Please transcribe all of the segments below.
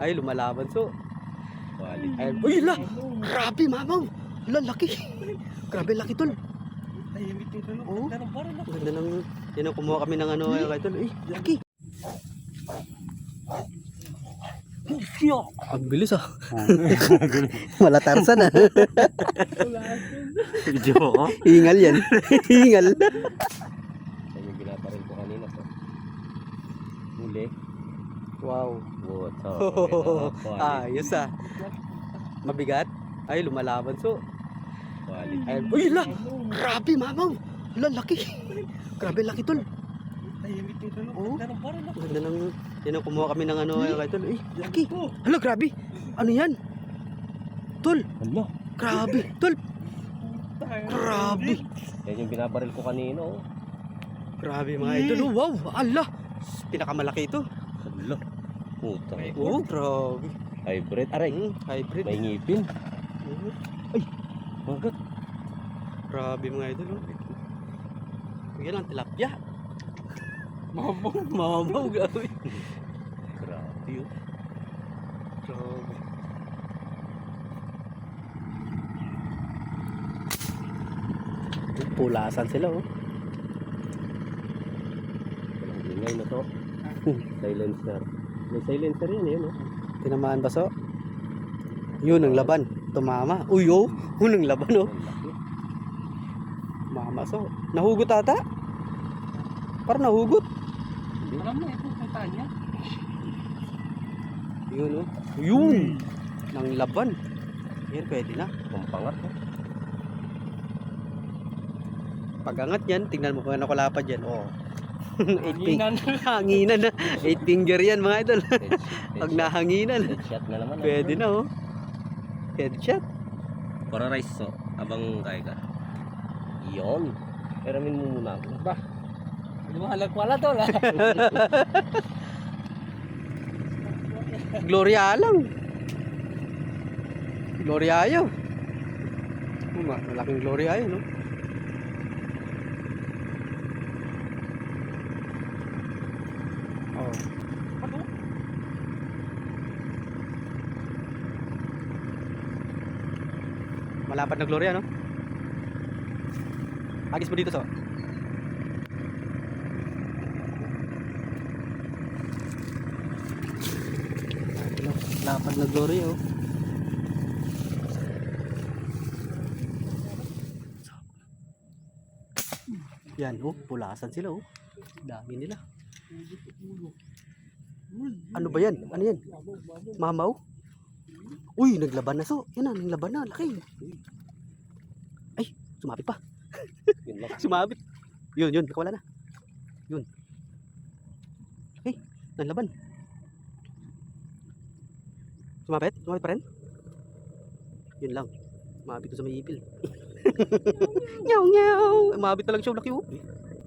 Ay, lumalaban so. Balik. Ay, uy, la! Grabe, mamaw! Laki! Grabe, laki tol. Tahimik yung tanong. Oo. Ganda ng baril. Ang ganda ng... Yan ang kumuha kami ng ano kay tol. Ay, laki! Ang bilis ah. Malatarsan ah. Video ko. Hingal yan. Hingal. Yan yung binabaril ko kanina to. Huli. Wow. What? Ayos ah. Mabigat? Ay, lumalaban so. Balik. Ay, uy, la! Grabe, mamaw! Laki! Grabe, laki tol. Tahimik yung tanong. Oo. Ganda ng baril. Ang ganda ng... Yan ang kumuha kami ng ano kay tol. Ay, laki! Hala, grabe! Ano yan? Tol! Ano? Grabe! Tol! Grabe! Yan yung binabaril ko kanina. Oh. Grabe mga idol. Oh, wow! Ala! Pinakamalaki ito. Hala. Puta. Oh, grabe. Hybrid. Aray. Hybrid. May ngipin. Ay. Magat. Grabe mga idol. Oh. Yan ang tilapia. Mamaw, grabe. Grabe yun. Grabe. Pulasan sila oh. Walang ingay na to. Silencer. May silencer yan yun oh. Tinamaan ba so? Yun ang laban. Tumama. Uy oh. Yun ang laban oh. Ang laki. Mama so. Nahugot ata? Parang nahugot. Alam mo ito punta niya. Yun oh. Yun. Nang laban. Yan pwede na. Pampangat oh. Pagangat yan. Tingnan mo kung ano kalapad yan. Oh. 8 finger. Hanginan na. 8 finger yan mga idol. Pag nahanginan. Headshot na naman. Pwede na oh. Headshot. Para rice so. Abang kaya ka. Yun. Peramin mo muna ako. Ba? Lumahalag pala to la. Gloria lang. Gloria ayo. Malaking Gloria ayo no. Oh. Malapad na Gloria no. Agis mo dito so. Lapad na Gloria oh. Yan oh, pulasan sila oh. Dami nila. Ano ba yan? Ano yan? Mamaw? Uy, naglaban na so. Yan na, naglaban na. Laki. Ay, sumabit pa. Yun lang. Sumabit. Yun, nakawala na. Yun. Ay, naglaban. Sumabit? Sumabit pa rin? Yun lang. Sumabit sa may ipil. Nyaw, nyaw. Sumabit na lang siya. Laki oh.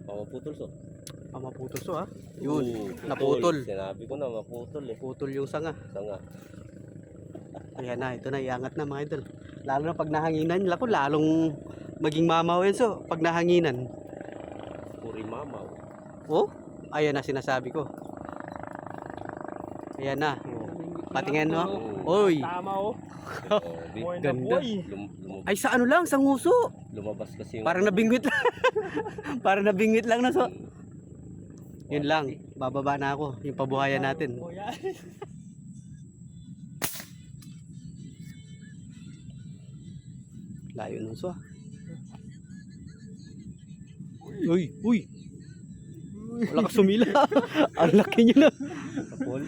Pamaputol so. Maputol so ha. Yun, Oo, naputol. Sinabi ko na maputol eh. Putol yung sanga. Sanga. Ayan na, ito na, iangat na mga idol. Lalo na pag nahanginan, lako, lalong maging mamaw yan so. Pag nahanginan. Puri mamaw. Oh, ayan na sinasabi ko. Ayan na. Patingin no. Oy, Tama oh. Big ganda. boy. Ay sa ano lang, sa nguso. Lumabas kasi yung... Parang nabingwit lang. Parang nabingwit lang na so. Yun lang, bababa na ako. Yung pabuhayan natin. Oh, yan. Layo nung so. Uy, uy. Wala ka sumila. Ang laki niya na. Kapol.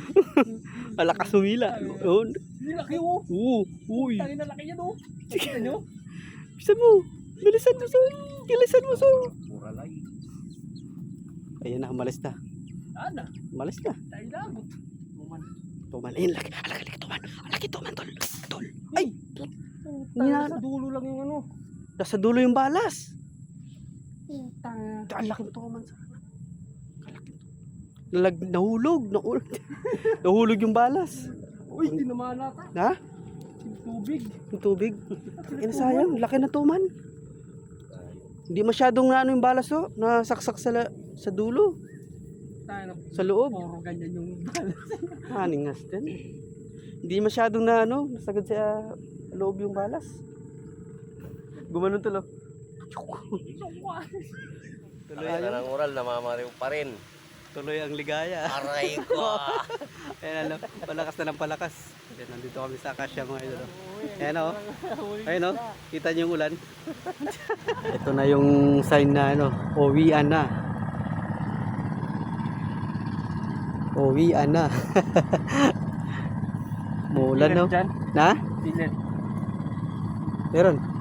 Wala ka sumila. Yun. Laki oh. Uy. Tangin na laki yan oh. Kita nyo? Bilisan mo. Bilisan mo so. Bilisan mo so. Pura lay. Ayan na, umalis na. Ana. Umalis na. Tayo lagot. Tuman. Tuman. Ayun, laki. Laki tuman. Laki tuman, tol. Tol. Ay. Tangin sa dulo lang yung ano. Nasa dulo yung balas. Putang. Ang laki tuman sa nahulog. Nahulog yung balas. Uy, tinamaan nata. Ha? Yung tubig. Yung tubig. Sayang, laki na tuman. Hindi masyadong na ano yung balas oh, nasaksak sa dulo, Tayo na. sa loob. Puro ganyan yung balas. Haningas din. Hindi masyadong na ano, nasagad sa loob yung balas. Gumanon tulo. Tuloy Ayan ang, ang oral, namamariw pa rin. tuloy ang ligaya. Aray ko. Ayan ano, palakas na ng palakas. Ayan, nandito kami sa Acacia mga idol. Ayan o. Ayan o, kita niyo yung ulan. Ito na yung sign na ano, uwian na. Uwian na. Muulan no? Dyan. Na? Pilit. Meron.